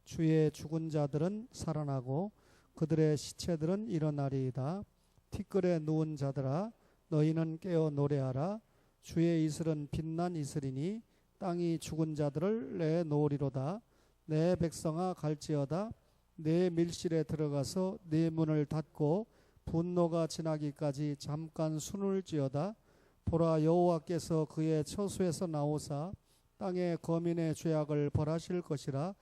주의 죽은 자들은 살아나고 그들의 시체들은 일어나리이다. 티끌에 누운 자들아 너희는 깨어 노래하라. 주의 이슬은 빛난 이슬이니 땅이 죽은 자들을 내놓으리로다. 내 백성아 갈지어다. 내 밀실에 들어가서 내 문을 닫고 분노가 지나기까지 잠깐 숨을 지어다. 보라, 여호와께서 그의 처소에서 나오사 땅의 거민의 죄악을 벌하실 것이라.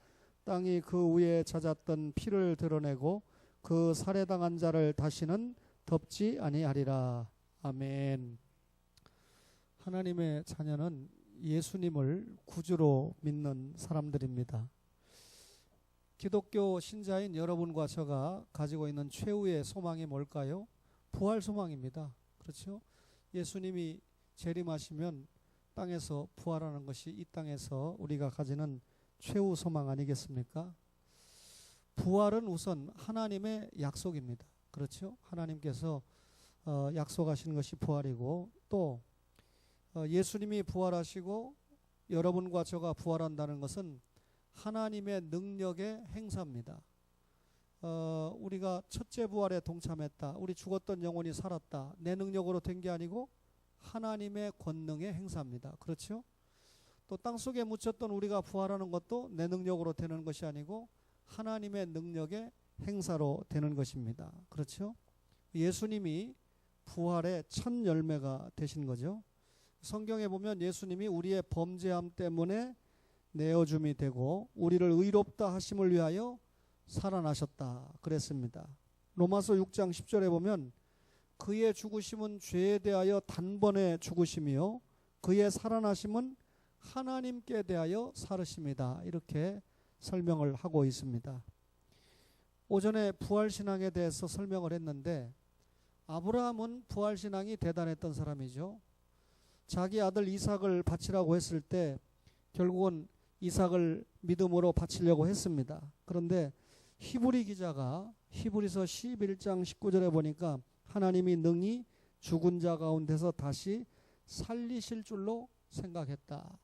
땅이 그 위에 잦았던 피를 드러내고 그 살해당한 자를 다시는 덮지 아니하리라. 아멘. 하나님의 자녀는 예수님을 구주로 믿는 사람들입니다. 기독교 신자인 여러분과 제가 가지고 있는 최후의 소망이 뭘까요? 부활 소망입니다. 그렇죠? 예수님이 재림하시면 땅에서 부활하는 것이 이 땅에서 우리가 가지는 최후 소망 아니겠습니까? 부활은 우선 하나님의 약속입니다. 그렇죠? 하나님께서 약속하시는 것이 부활이고, 또 예수님이 부활하시고 여러분과 저가 부활한다는 것은 하나님의 능력의 행사입니다. 우리가 첫째 부활에 동참했다. 우리 죽었던 영혼이 살았다. 내 능력으로 된 게 아니고 하나님의 권능의 행사입니다. 그렇죠? 또 땅속에 묻혔던 우리가 부활하는 것도 내 능력으로 되는 것이 아니고 하나님의 능력의 행사로 되는 것입니다. 그렇죠? 예수님이 부활의 첫 열매가 되신 거죠. 성경에 보면 예수님이 우리의 범죄함 때문에 내어줌이 되고 우리를 의롭다 하심을 위하여 살아나셨다 그랬습니다. 로마서 6장 10절에 보면 그의 죽으심은 죄에 대하여 단번에 죽으심이요 그의 살아나심은 하나님께 대하여 살으심이다. 이렇게 설명을 하고 있습니다. 오전에 부활신앙에 대해서 설명을 했는데 아브라함은 부활신앙이 대단했던 사람이죠. 자기 아들 이삭을 바치라고 했을 때 결국은 이삭을 믿음으로 바치려고 했습니다. 그런데 히브리 기자가 히브리서 11장 19절에 보니까 하나님이 능히 죽은 자 가운데서 다시 살리실 줄로 생각했다.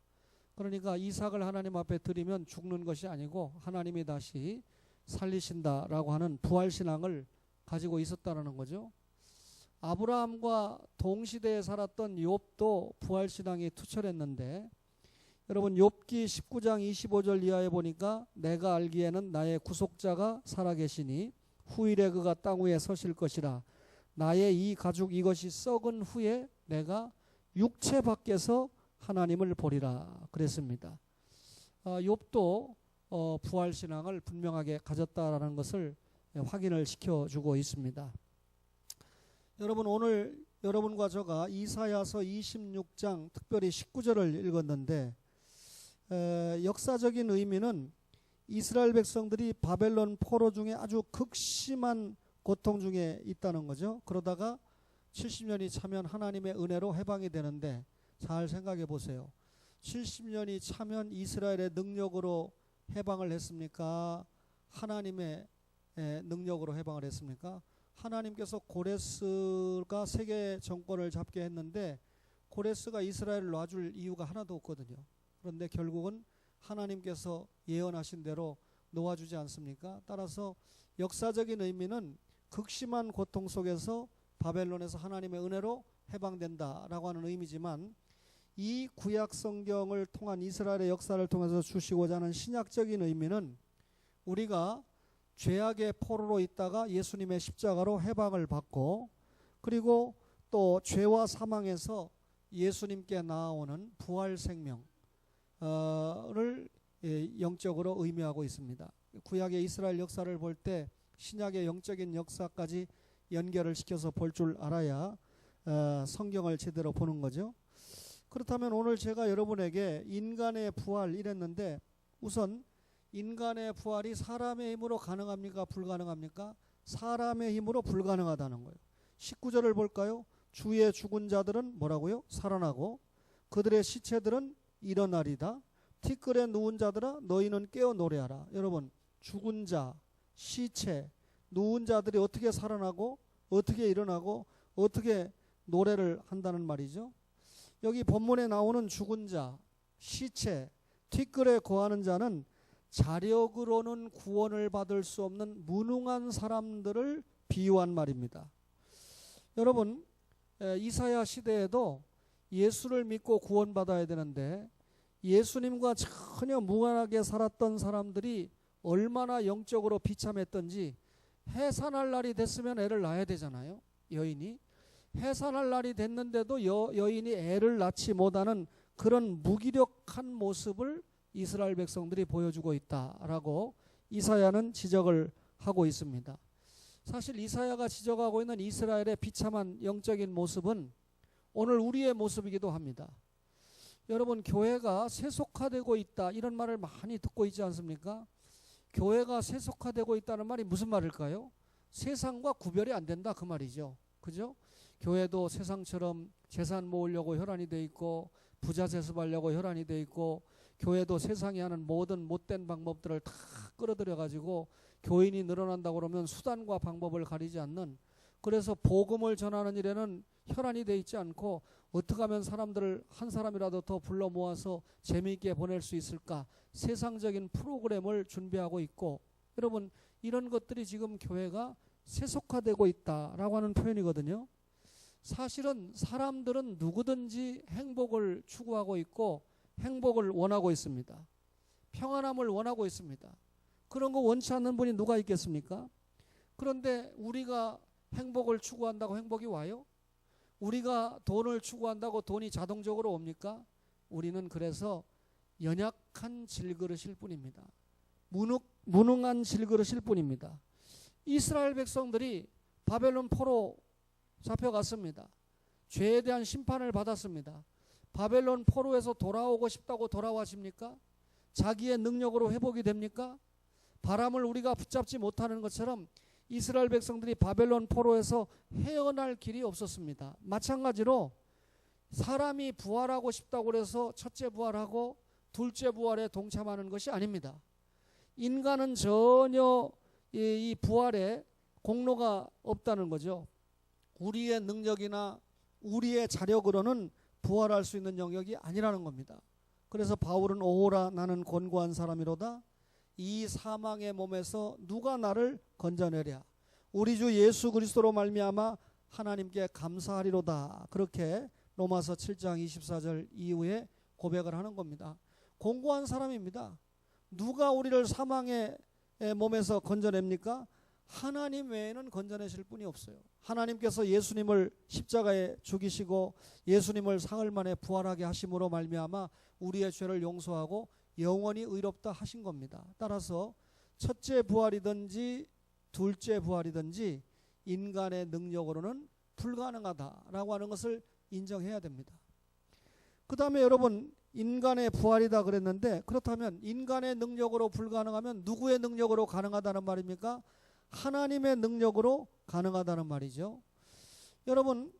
그러니까 이삭을 하나님 앞에 드리면 죽는 것이 아니고 하나님이 다시 살리신다라고 하는 부활신앙을 가지고 있었다는 거죠. 아브라함과 동시대에 살았던 욥도 부활신앙이 투철했는데 여러분 욥기 19장 25절 이하에 보니까 내가 알기에는 나의 구속자가 살아계시니 후일에 그가 땅 위에 서실 것이라. 나의 이 가죽 이것이 썩은 후에 내가 육체 밖에서 하나님을 보리라 그랬습니다. 욥도 부활신앙을 분명하게 가졌다라는 것을 확인을 시켜주고 있습니다. 여러분 오늘 여러분과 저가 이사야서 26장 특별히 19절을 읽었는데 역사적인 의미는 이스라엘 백성들이 바벨론 포로 중에 아주 극심한 고통 중에 있다는 거죠. 그러다가 70년이 차면 하나님의 은혜로 해방이 되는데 잘 생각해 보세요. 70년이 차면 이스라엘의 능력으로 해방을 했습니까? 하나님의 능력으로 해방을 했습니까? 하나님께서 고레스가 세계 정권을 잡게 했는데 고레스가 이스라엘을 놔줄 이유가 하나도 없거든요. 그런데 결국은 하나님께서 예언하신 대로 놓아주지 않습니까? 따라서 역사적인 의미는 극심한 고통 속에서 바벨론에서 하나님의 은혜로 해방된다라고 하는 의미지만 이 구약 성경을 통한 이스라엘의 역사를 통해서 주시고자 하는 신약적인 의미는 우리가 죄악의 포로로 있다가 예수님의 십자가로 해방을 받고 그리고 또 죄와 사망에서 예수님께 나아오는 부활 생명을 영적으로 의미하고 있습니다. 구약의 이스라엘 역사를 볼 때 신약의 영적인 역사까지 연결을 시켜서 볼 줄 알아야 성경을 제대로 보는 거죠. 그렇다면 오늘 제가 여러분에게 인간의 부활 이랬는데 우선 인간의 부활이 사람의 힘으로 가능합니까? 불가능합니까? 사람의 힘으로 불가능하다는 거예요. 19절을 볼까요? 주의 죽은 자들은 뭐라고요? 살아나고 그들의 시체들은 일어나리다. 티끌에 누운 자들아 너희는 깨어 노래하라. 여러분 죽은 자, 시체, 누운 자들이 어떻게 살아나고 어떻게 일어나고 어떻게 노래를 한다는 말이죠. 여기 본문에 나오는 죽은 자, 시체, 티끌에 거하는 자는 자력으로는 구원을 받을 수 없는 무능한 사람들을 비유한 말입니다. 여러분, 이사야 시대에도 예수를 믿고 구원받아야 되는데 예수님과 전혀 무관하게 살았던 사람들이 얼마나 영적으로 비참했던지, 해산할 날이 됐으면 애를 낳아야 되잖아요. 여인이 해산할 날이 됐는데도 여인이 애를 낳지 못하는 그런 무기력한 모습을 이스라엘 백성들이 보여주고 있다라고 이사야는 지적을 하고 있습니다. 사실 이사야가 지적하고 있는 이스라엘의 비참한 영적인 모습은 오늘 우리의 모습이기도 합니다. 여러분, 교회가 세속화되고 있다, 이런 말을 많이 듣고 있지 않습니까? 교회가 세속화되고 있다는 말이 무슨 말일까요? 세상과 구별이 안 된다, 그 말이죠. 그죠? 교회도 세상처럼 재산 모으려고 혈안이 돼 있고, 부자 세습하려고 혈안이 돼 있고, 교회도 세상이 하는 모든 못된 방법들을 다 끌어들여 가지고 교인이 늘어난다고 그러면 수단과 방법을 가리지 않는, 그래서 복음을 전하는 일에는 혈안이 돼 있지 않고 어떻게 하면 사람들을 한 사람이라도 더 불러 모아서 재미있게 보낼 수 있을까, 세상적인 프로그램을 준비하고 있고, 여러분, 이런 것들이 지금 교회가 세속화되고 있다라고 하는 표현이거든요. 사실은 사람들은 누구든지 행복을 추구하고 있고 행복을 원하고 있습니다. 평안함을 원하고 있습니다. 그런 거 원치 않는 분이 누가 있겠습니까? 그런데 우리가 행복을 추구한다고 행복이 와요? 우리가 돈을 추구한다고 돈이 자동적으로 옵니까? 우리는 그래서 연약한 질그릇일 뿐입니다. 무능한 질그릇일 뿐입니다. 이스라엘 백성들이 바벨론 포로 잡혀갔습니다. 죄에 대한 심판을 받았습니다. 바벨론 포로에서 돌아오고 싶다고 돌아와십니까? 자기의 능력으로 회복이 됩니까? 바람을 우리가 붙잡지 못하는 것처럼 이스라엘 백성들이 바벨론 포로에서 헤어날 길이 없었습니다. 마찬가지로 사람이 부활하고 싶다고 해서 첫째 부활하고 둘째 부활에 동참하는 것이 아닙니다. 인간은 전혀 이 부활에 공로가 없다는 거죠. 우리의 능력이나 우리의 자력으로는 부활할 수 있는 영역이 아니라는 겁니다. 그래서 바울은 오호라 나는 곤고한 사람이로다. 이 사망의 몸에서 누가 나를 건져내랴. 우리 주 예수 그리스도로 말미암아 하나님께 감사하리로다. 그렇게 로마서 7장 24절 이후에 고백을 하는 겁니다. 공고한 사람입니다. 누가 우리를 사망의 몸에서 건져냅니까? 하나님 외에는 건져내실 분이 없어요. 하나님께서 예수님을 십자가에 죽이시고 예수님을 사흘 만에 부활하게 하심으로 말미암아 우리의 죄를 용서하고 영원히 의롭다 하신 겁니다. 따라서 첫째 부활이든지 둘째 부활이든지 인간의 능력으로는 불가능하다라고 하는 것을 인정해야 됩니다. 그 다음에 여러분, 인간의 부활이다 그랬는데, 그렇다면 인간의 능력으로 불가능하면 누구의 능력으로 가능하다는 말입니까? 하나님의 능력으로 가능하다는 말이죠. 여러분,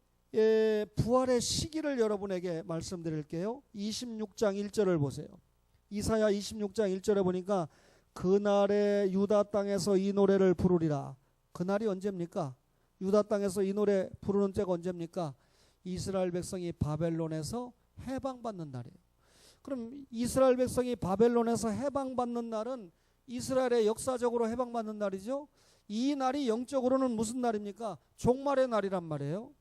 부활의 시기를 여러분에게 말씀드릴게요. 26장 1절을 보세요. 이사야 26장 1절에 보니까 그날에 유다 땅에서 이 노래를 부르리라. 그날이 언제입니까? 유다 땅에서 이 노래 부르는 때가 언제입니까? 이스라엘 백성이 바벨론에서 해방받는 날이에요. 그럼 이스라엘 백성이 바벨론에서 해방받는 날은 이스라엘의 역사적으로 해방받는 날이죠. 이 날이 영적으로는 무슨 날입니까? 종말의 날이란 말이에요.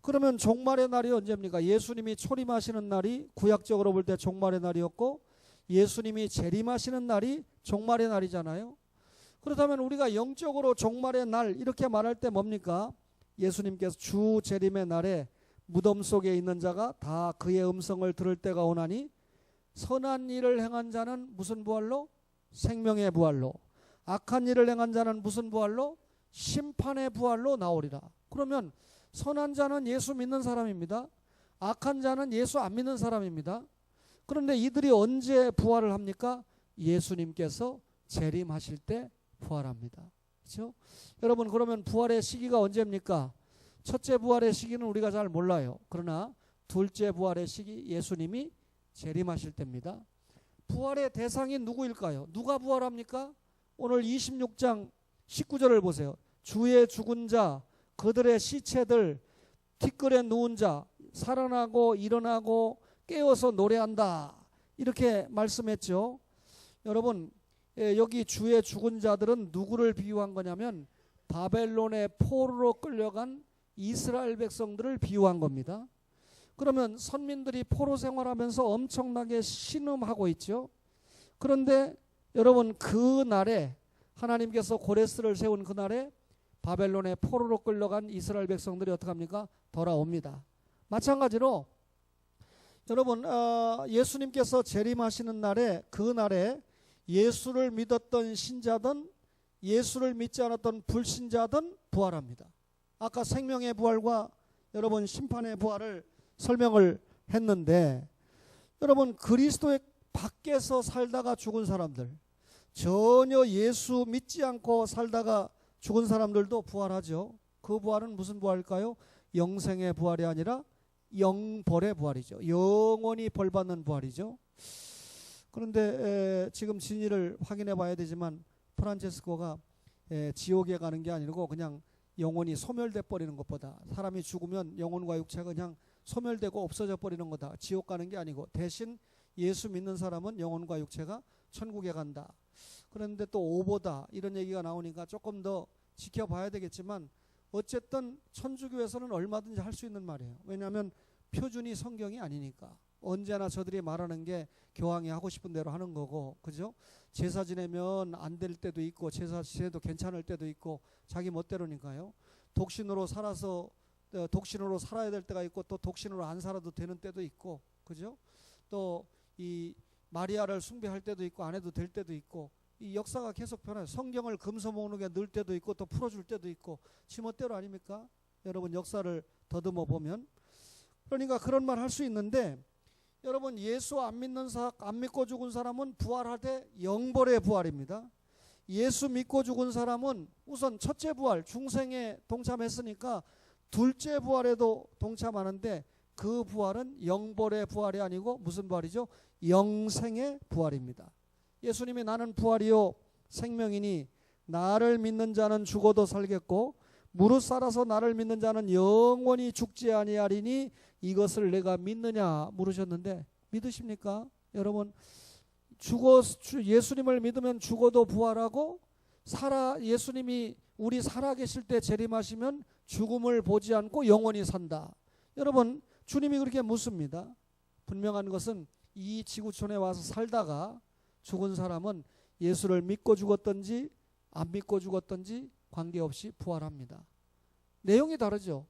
그러면 종말의 날이 언제입니까? 예수님이 초림하시는 날이 구약적으로 볼 때 종말의 날이었고, 예수님이 재림하시는 날이 종말의 날이잖아요. 그렇다면 우리가 영적으로 종말의 날 이렇게 말할 때 뭡니까? 예수님께서 주 재림의 날에 무덤 속에 있는 자가 다 그의 음성을 들을 때가 오나니 선한 일을 행한 자는 무슨 부활로? 생명의 부활로. 악한 일을 행한 자는 무슨 부활로? 심판의 부활로 나오리라. 그러면 선한 자는 예수 믿는 사람입니다. 악한 자는 예수 안 믿는 사람입니다. 그런데 이들이 언제 부활을 합니까? 예수님께서 재림하실 때 부활합니다. 그렇죠? 여러분, 그러면 부활의 시기가 언제입니까? 첫째 부활의 시기는 우리가 잘 몰라요. 그러나 둘째 부활의 시기, 예수님이 재림하실 때입니다. 부활의 대상이 누구일까요? 누가 부활합니까? 오늘 26장 19절을 보세요. 주의 죽은 자, 그들의 시체들, 티끌에 누운 자, 살아나고 일어나고 깨어서 노래한다. 이렇게 말씀했죠. 여러분, 여기 주의 죽은 자들은 누구를 비유한 거냐면 바벨론의 포로로 끌려간 이스라엘 백성들을 비유한 겁니다. 그러면 선민들이 포로 생활하면서 엄청나게 신음하고 있죠. 그런데 여러분, 그 날에 하나님께서 고레스를 세운 그 날에 바벨론의 포로로 끌려간 이스라엘 백성들이 어떻게 합니까? 돌아옵니다. 마찬가지로 여러분, 예수님께서 재림하시는 날에, 그 날에 예수를 믿었던 신자든 예수를 믿지 않았던 불신자든 부활합니다. 아까 생명의 부활과 여러분 심판의 부활을 설명을 했는데, 여러분, 그리스도의 밖에서 살다가 죽은 사람들, 전혀 예수 믿지 않고 살다가 죽은 사람들도 부활하죠. 그 부활은 무슨 부활일까요? 영생의 부활이 아니라 영벌의 부활이죠. 영원히 벌받는 부활이죠. 그런데 지금 진위를 확인해 봐야 되지만 프란체스코가 지옥에 가는 게 아니고 그냥 영혼이 소멸돼 버리는 것보다, 사람이 죽으면 영혼과 육체가 그냥 소멸되고 없어져 버리는 거다. 지옥 가는 게 아니고 대신 예수 믿는 사람은 영혼과 육체가 천국에 간다. 그런데 또 오보다 이런 얘기가 나오니까 조금 더 지켜봐야 되겠지만, 어쨌든 천주교에서는 얼마든지 할 수 있는 말이에요. 왜냐하면 표준이 성경이 아니니까. 언제나 저들이 말하는 게 교황이 하고 싶은 대로 하는 거고, 그죠? 제사 지내면 안 될 때도 있고, 제사 지내도 괜찮을 때도 있고, 자기 멋대로니까요. 독신으로 살아서 독신으로 살아야 될 때가 있고, 또 독신으로 안 살아도 되는 때도 있고, 그죠? 또 이 마리아를 숭배할 때도 있고, 안 해도 될 때도 있고, 이 역사가 계속 변해요. 성경을 금서목록에 넣을 때도 있고, 또 풀어줄 때도 있고, 지멋대로 아닙니까? 여러분, 역사를 더듬어 보면. 그러니까 그런 말 할 수 있는데, 여러분, 예수 안 믿고 죽은 사람은 부활할 때 영벌의 부활입니다. 예수 믿고 죽은 사람은 우선 첫째 부활, 중생에 동참했으니까 둘째 부활에도 동참하는데, 그 부활은 영벌의 부활이 아니고 무슨 부활이죠? 영생의 부활입니다. 예수님이 나는 부활이요 생명이니 나를 믿는 자는 죽어도 살겠고 무릇 살아서 나를 믿는 자는 영원히 죽지 아니하리니 이것을 내가 믿느냐 물으셨는데, 믿으십니까? 여러분, 예수님을 믿으면 죽어도 부활하고, 예수님이 우리 살아계실 때 재림하시면 죽음을 보지 않고 영원히 산다. 여러분, 주님이 그렇게 묻습니다. 분명한 것은 이 지구촌에 와서 살다가 죽은 사람은 예수를 믿고 죽었든지 안 믿고 죽었든지 관계없이 부활합니다. 내용이 다르죠.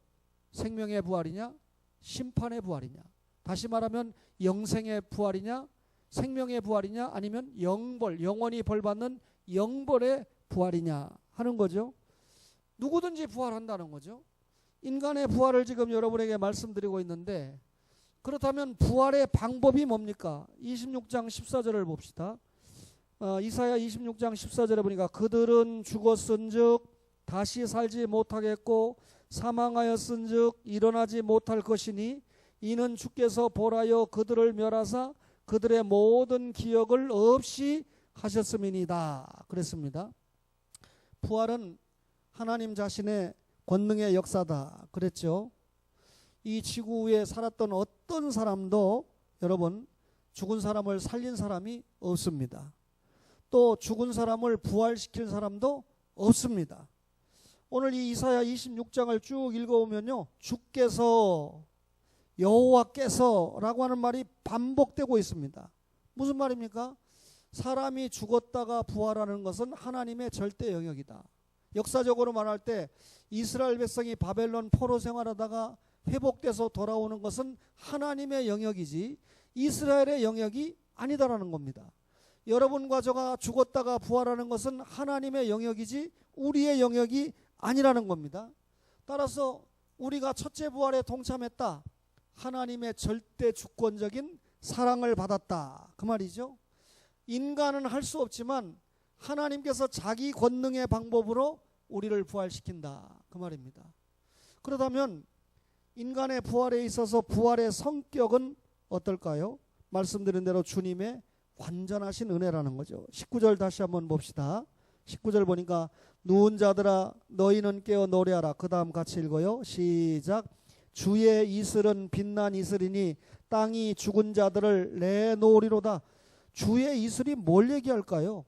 생명의 부활이냐 심판의 부활이냐, 다시 말하면 영생의 부활이냐 생명의 부활이냐, 아니면 영원히 벌받는 영벌의 부활이냐 하는 거죠. 누구든지 부활한다는 거죠. 인간의 부활을 지금 여러분에게 말씀드리고 있는데, 그렇다면 부활의 방법이 뭡니까? 26장 14절을 봅시다. 이사야 26장 14절에 보니까 그들은 죽었은즉 다시 살지 못하겠고 사망하였은즉 일어나지 못할 것이니 이는 주께서 보라여 그들을 멸하사 그들의 모든 기억을 없이 하셨음이니이다. 그랬습니다. 부활은 하나님 자신의 권능의 역사다 그랬죠. 이 지구 위에 살았던 어떤 사람도 여러분 죽은 사람을 살린 사람이 없습니다. 또 죽은 사람을 부활시킬 사람도 없습니다. 오늘 이 이사야 26장을 쭉 읽어오면요, 주께서 여호와께서 라고 하는 말이 반복되고 있습니다. 무슨 말입니까? 사람이 죽었다가 부활하는 것은 하나님의 절대 영역이다. 역사적으로 말할 때 이스라엘 백성이 바벨론 포로 생활하다가 회복돼서 돌아오는 것은 하나님의 영역이지 이스라엘의 영역이 아니다라는 겁니다. 여러분과 저가 죽었다가 부활하는 것은 하나님의 영역이지 우리의 영역이 아니라는 겁니다. 따라서 우리가 첫째 부활에 동참했다, 하나님의 절대 주권적인 사랑을 받았다 그 말이죠. 인간은 할 수 없지만 하나님께서 자기 권능의 방법으로 우리를 부활시킨다 그 말입니다. 그렇다면 인간의 부활에 있어서 부활의 성격은 어떨까요? 말씀드린 대로 주님의 완전하신 은혜라는 거죠. 19절 다시 한번 봅시다. 19절 보니까 누운 자들아 너희는 깨어 노래하라. 그 다음 같이 읽어요. 시작. 주의 이슬은 빛난 이슬이니 땅이 죽은 자들을 내놓으리로다. 주의 이슬이 뭘 얘기할까요?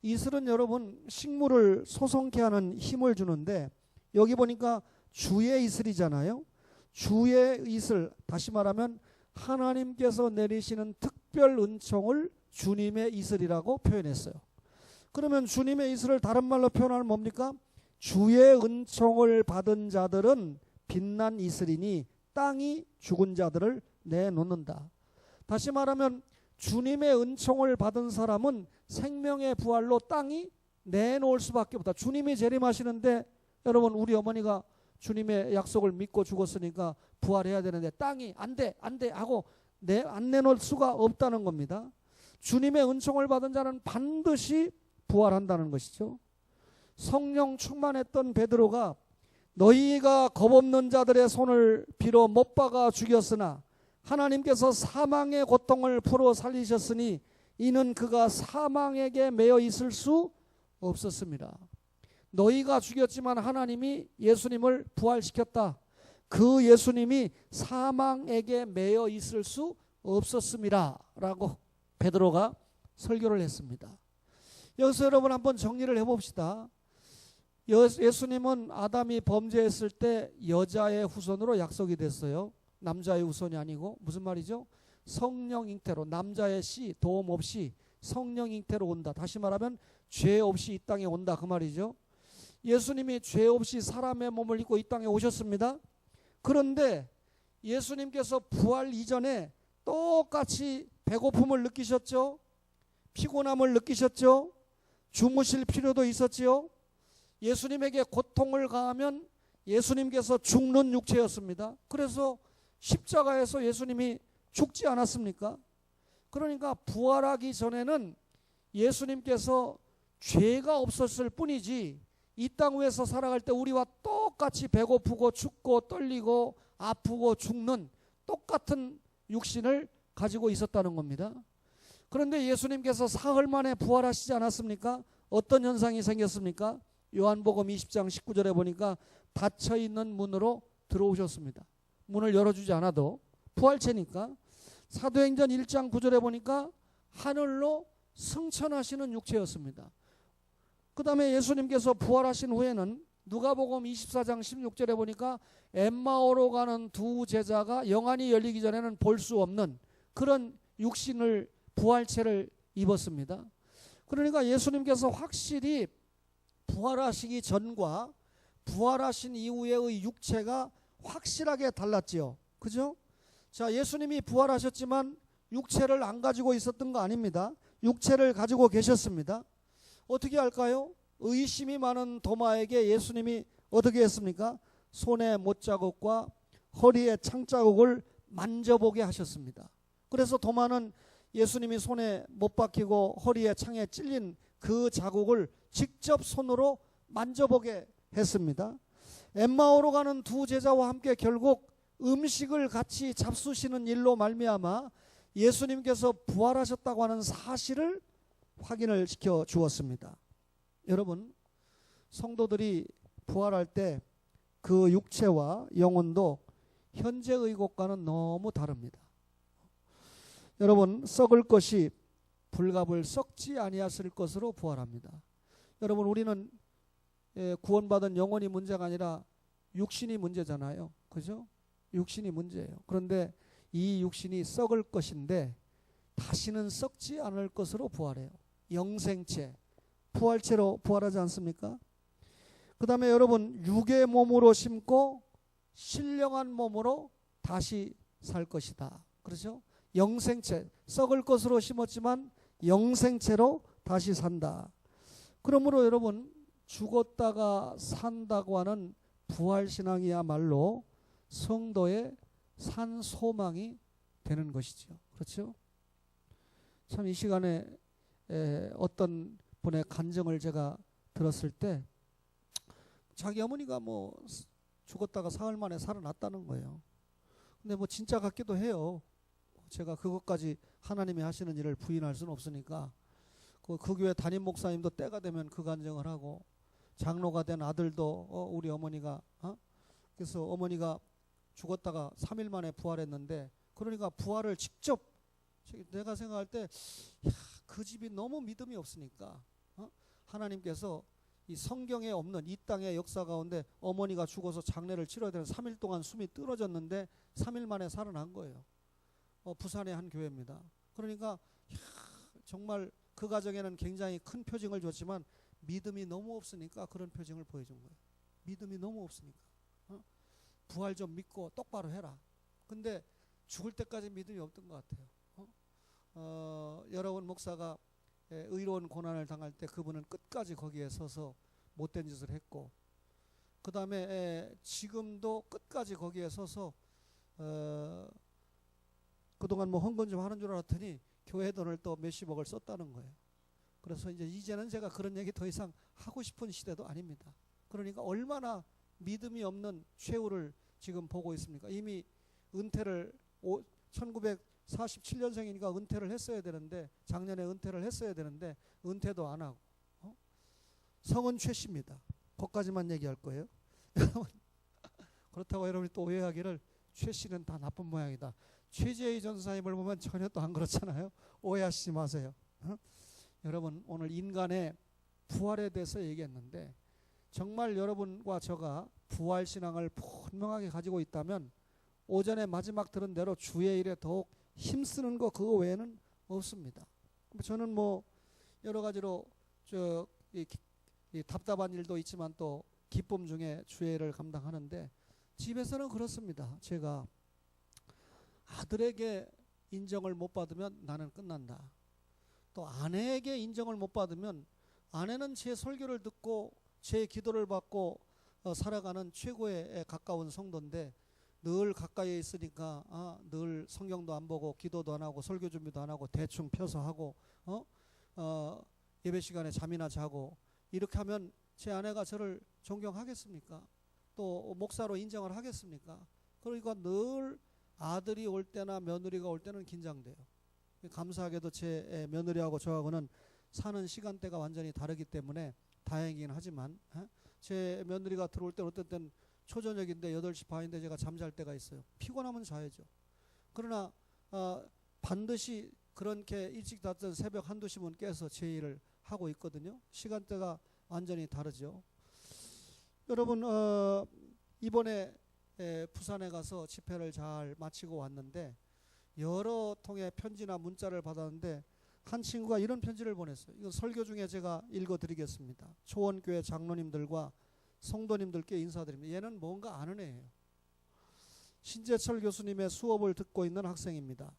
이슬은 여러분 식물을 소성케 하는 힘을 주는데, 여기 보니까 주의 이슬이잖아요. 주의 이슬, 다시 말하면 하나님께서 내리시는 특별 은총을 주님의 이슬이라고 표현했어요. 그러면 주님의 이슬을 다른 말로 표현하면 뭡니까? 주의 은총을 받은 자들은 빛난 이슬이니 땅이 죽은 자들을 내놓는다. 다시 말하면 주님의 은총을 받은 사람은 생명의 부활로 땅이 내놓을 수밖에 없다. 주님이 재림하시는데 여러분, 우리 어머니가 주님의 약속을 믿고 죽었으니까 부활해야 되는데 땅이 안 돼 하고 안 내놓을 수가 없다는 겁니다. 주님의 은총을 받은 자는 반드시 부활한다는 것이죠. 성령 충만했던 베드로가 너희가 겁없는 자들의 손을 빌어 못 박아 죽였으나 하나님께서 사망의 고통을 풀어 살리셨으니 이는 그가 사망에게 매여 있을 수 없었습니다. 너희가 죽였지만 하나님이 예수님을 부활시켰다. 그 예수님이 사망에게 매여 있을 수 없었습니다 라고 베드로가 설교를 했습니다. 여기서 여러분 한번 정리를 해봅시다. 예수님은 아담이 범죄했을 때 여자의 후손으로 약속이 됐어요. 남자의 후손이 아니고. 무슨 말이죠? 성령 잉태로, 남자의 씨 도움 없이 성령 잉태로 온다. 다시 말하면 죄 없이 이 땅에 온다, 그 말이죠. 예수님이 죄 없이 사람의 몸을 입고 이 땅에 오셨습니다. 그런데 예수님께서 부활 이전에 똑같이 배고픔을 느끼셨죠? 피곤함을 느끼셨죠? 주무실 필요도 있었지요? 예수님에게 고통을 가하면 예수님께서 죽는 육체였습니다. 그래서 십자가에서 예수님이 죽지 않았습니까? 그러니까 부활하기 전에는 예수님께서 죄가 없었을 뿐이지 이 땅 위에서 살아갈 때 우리와 똑같이 배고프고 춥고 떨리고 아프고 죽는 똑같은 육신을 가지고 있었다는 겁니다. 그런데 예수님께서 사흘 만에 부활하시지 않았습니까? 어떤 현상이 생겼습니까? 요한복음 20장 19절에 보니까 닫혀있는 문으로 들어오셨습니다. 문을 열어주지 않아도 부활체니까. 사도행전 1장 9절에 보니까 하늘로 승천하시는 육체였습니다. 그 다음에 예수님께서 부활하신 후에는 누가복음 24장 16절에 보니까 엠마오로 가는 두 제자가 영안이 열리기 전에는 볼 수 없는 그런 육신을, 부활체를 입었습니다. 그러니까 예수님께서 확실히 부활하시기 전과 부활하신 이후의 육체가 확실하게 달랐지요. 그죠? 자, 예수님이 부활하셨지만 육체를 안 가지고 있었던 거 아닙니다. 육체를 가지고 계셨습니다. 어떻게 할까요? 의심이 많은 도마에게 예수님이 어떻게 했습니까? 손에 못자국과 허리에 창자국을 만져보게 하셨습니다. 그래서 도마는 예수님이 손에 못 박히고 허리에 창에 찔린 그 자국을 직접 손으로 만져보게 했습니다. 엠마오로 가는 두 제자와 함께 결국 음식을 같이 잡수시는 일로 말미암아 예수님께서 부활하셨다고 하는 사실을 확인을 시켜 주었습니다. 여러분, 성도들이 부활할 때 그 육체와 영혼도 현재의 것과는 너무 다릅니다. 여러분, 썩을 것이 불갑을 썩지 아니하실 것으로 부활합니다. 여러분, 우리는 구원받은 영혼이 문제가 아니라 육신이 문제잖아요. 그죠? 육신이 문제예요. 그런데 이 육신이 썩을 것인데 다시는 썩지 않을 것으로 부활해요. 영생체, 부활체로 부활하지 않습니까? 그 다음에 여러분, 육의 몸으로 심고 신령한 몸으로 다시 살 것이다. 그렇죠? 영생체, 썩을 것으로 심었지만 영생체로 다시 산다. 그러므로 여러분, 죽었다가 산다고 하는 부활신앙이야말로 성도의 산 소망이 되는 것이죠. 그렇죠? 참 이 시간에 어떤 분의 간증을 제가 들었을 때 자기 어머니가 뭐 죽었다가 사흘 만에 살아났다는 거예요. 근데 뭐 진짜 같기도 해요. 제가 그것까지 하나님이 하시는 일을 부인할 수는 없으니까 그 교회 담임 목사님도 때가 되면 그 간증을 하고 장로가 된 아들도 우리 어머니가 그래서 어머니가 죽었다가 3일 만에 부활했는데, 그러니까 부활을 직접, 내가 생각할 때 그 집이 너무 믿음이 없으니까 하나님께서 이 성경에 없는 이 땅의 역사 가운데 어머니가 죽어서 장례를 치러야 되는 3일 동안 숨이 떨어졌는데 3일 만에 살아난 거예요. 부산의 한 교회입니다. 그러니까 정말 그 가정에는 굉장히 큰 표징을 줬지만 믿음이 너무 없으니까 그런 표징을 보여준 거예요. 믿음이 너무 없으니까. 부활 좀 믿고 똑바로 해라. 근데 죽을 때까지 믿음이 없던 것 같아요. 여러분 목사가 의로운 고난을 당할 때 그분은 끝까지 거기에 서서 못된 짓을 했고, 그 다음에 지금도 끝까지 거기에 서서 그동안 뭐 헌금 좀 하는 줄 알았더니 교회 돈을 또 몇십억을 썼다는 거예요. 그래서 이제는 제가 그런 얘기 더 이상 하고 싶은 시대도 아닙니다. 그러니까 얼마나 믿음이 없는 최후를 지금 보고 있습니까? 이미 은퇴를 1947년생이니까 은퇴를 했어야 되는데, 작년에 은퇴를 했어야 되는데 은퇴도 안 하고. 성은 최 씨입니다. 거기까지만 얘기할 거예요. 그렇다고 여러분이 또 오해하기를 최 씨는 다 나쁜 모양이다. 최재희 전사님을 보면 전혀 또 안 그렇잖아요. 오해하시지 마세요. 여러분 오늘 인간의 부활에 대해서 얘기했는데, 정말 여러분과 저가 부활신앙을 분명하게 가지고 있다면 오전에 마지막 들은 대로 주의 일에 더욱 힘쓰는 거 그거 외에는 없습니다. 저는 뭐 여러 가지로 이 답답한 일도 있지만 또 기쁨 중에 주의 일을 감당하는데, 집에서는 그렇습니다. 제가 아들에게 인정을 못 받으면 나는 끝난다. 또 아내에게 인정을 못 받으면, 아내는 제 설교를 듣고 제 기도를 받고 살아가는 최고에 가까운 성도인데 늘 가까이에 있으니까 늘 성경도 안 보고 기도도 안 하고 설교 준비도 안 하고 대충 펴서 하고 예배 시간에 잠이나 자고 이렇게 하면 제 아내가 저를 존경하겠습니까? 또 목사로 인정을 하겠습니까? 그러니까 늘 아들이 올 때나 며느리가 올 때는 긴장돼요. 감사하게도 제 며느리하고 저하고는 사는 시간대가 완전히 다르기 때문에 다행이긴 하지만, 제 며느리가 들어올 때는 어떤 때는 초저녁인데 8시 반인데 제가 잠잘 때가 있어요. 피곤하면 자야죠. 그러나 반드시 그렇게 일찍 잤던 새벽 1~2시면 깨서 제 일을 하고 있거든요. 시간대가 완전히 다르죠. 여러분 이번에 부산에 가서 집회를 잘 마치고 왔는데 여러 통의 편지나 문자를 받았는데 한 친구가 이런 편지를 보냈어요. 이거 설교 중에 제가 읽어드리겠습니다. 초원교회 장로님들과 성도님들께 인사드립니다. 얘는 뭔가 아는 애예요. 신재철 교수님의 수업을 듣고 있는 학생입니다.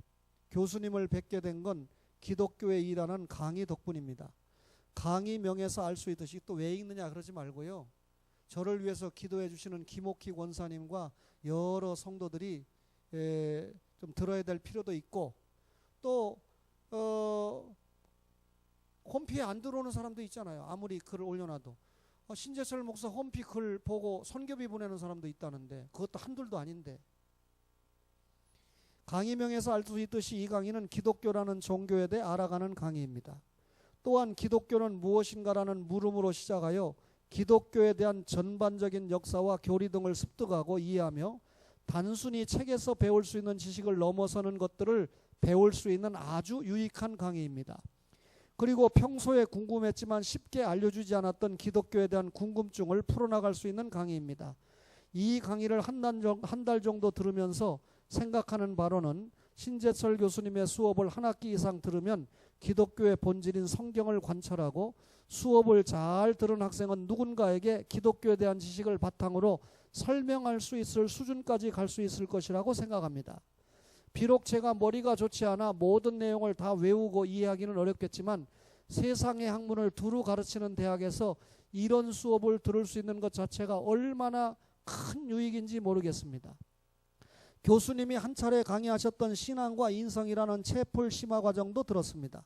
교수님을 뵙게 된 건 기독교에 일하는 강의 덕분입니다. 강의 명에서 알 수 있듯이, 또 왜 읽느냐 그러지 말고요, 저를 위해서 기도해 주시는 김옥희 권사님과 여러 성도들이 좀 들어야 될 필요도 있고, 또 홈피에 안 들어오는 사람도 있잖아요. 아무리 글을 올려놔도 신재철 목사 홈피 글 보고 선교비 보내는 사람도 있다는데 그것도 한둘도 아닌데. 강의명에서 알 수 있듯이 이 강의는 기독교라는 종교에 대해 알아가는 강의입니다. 또한 기독교는 무엇인가라는 물음으로 시작하여 기독교에 대한 전반적인 역사와 교리 등을 습득하고 이해하며 단순히 책에서 배울 수 있는 지식을 넘어서는 것들을 배울 수 있는 아주 유익한 강의입니다. 그리고 평소에 궁금했지만 쉽게 알려주지 않았던 기독교에 대한 궁금증을 풀어나갈 수 있는 강의입니다. 이 강의를 한 달 정도 들으면서 생각하는 바로는 신재철 교수님의 수업을 한 학기 이상 들으면 기독교의 본질인 성경을 관찰하고 수업을 잘 들은 학생은 누군가에게 기독교에 대한 지식을 바탕으로 설명할 수 있을 수준까지 갈 수 있을 것이라고 생각합니다. 비록 제가 머리가 좋지 않아 모든 내용을 다 외우고 이해하기는 어렵겠지만 세상의 학문을 두루 가르치는 대학에서 이런 수업을 들을 수 있는 것 자체가 얼마나 큰 유익인지 모르겠습니다. 교수님이 한 차례 강의하셨던 신앙과 인성이라는 채플 심화 과정도 들었습니다.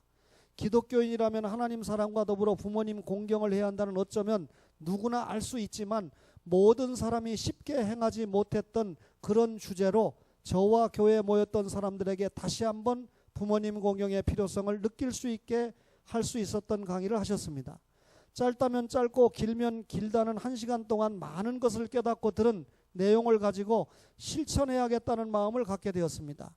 기독교인이라면 하나님 사랑과 더불어 부모님 공경을 해야 한다는 어쩌면 누구나 알 수 있지만 모든 사람이 쉽게 행하지 못했던 그런 주제로 저와 교회에 모였던 사람들에게 다시 한번 부모님 공경의 필요성을 느낄 수 있게 할 수 있었던 강의를 하셨습니다. 짧다면 짧고 길면 길다는 1시간 동안 많은 것을 깨닫고 들은 내용을 가지고 실천해야겠다는 마음을 갖게 되었습니다.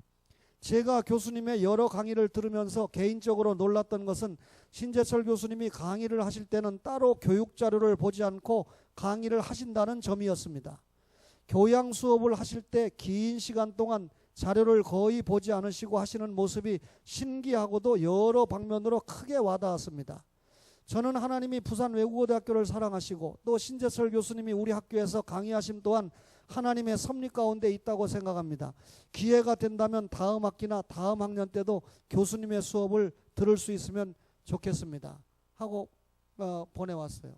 제가 교수님의 여러 강의를 들으면서 개인적으로 놀랐던 것은 신재철 교수님이 강의를 하실 때는 따로 교육 자료를 보지 않고 강의를 하신다는 점이었습니다. 교양 수업을 하실 때 긴 시간 동안 자료를 거의 보지 않으시고 하시는 모습이 신기하고도 여러 방면으로 크게 와닿았습니다. 저는 하나님이 부산 외국어대학교를 사랑하시고 또 신재철 교수님이 우리 학교에서 강의하심 또한 하나님의 섭리 가운데 있다고 생각합니다. 기회가 된다면 다음 학기나 다음 학년 때도 교수님의 수업을 들을 수 있으면 좋겠습니다 하고 보내왔어요.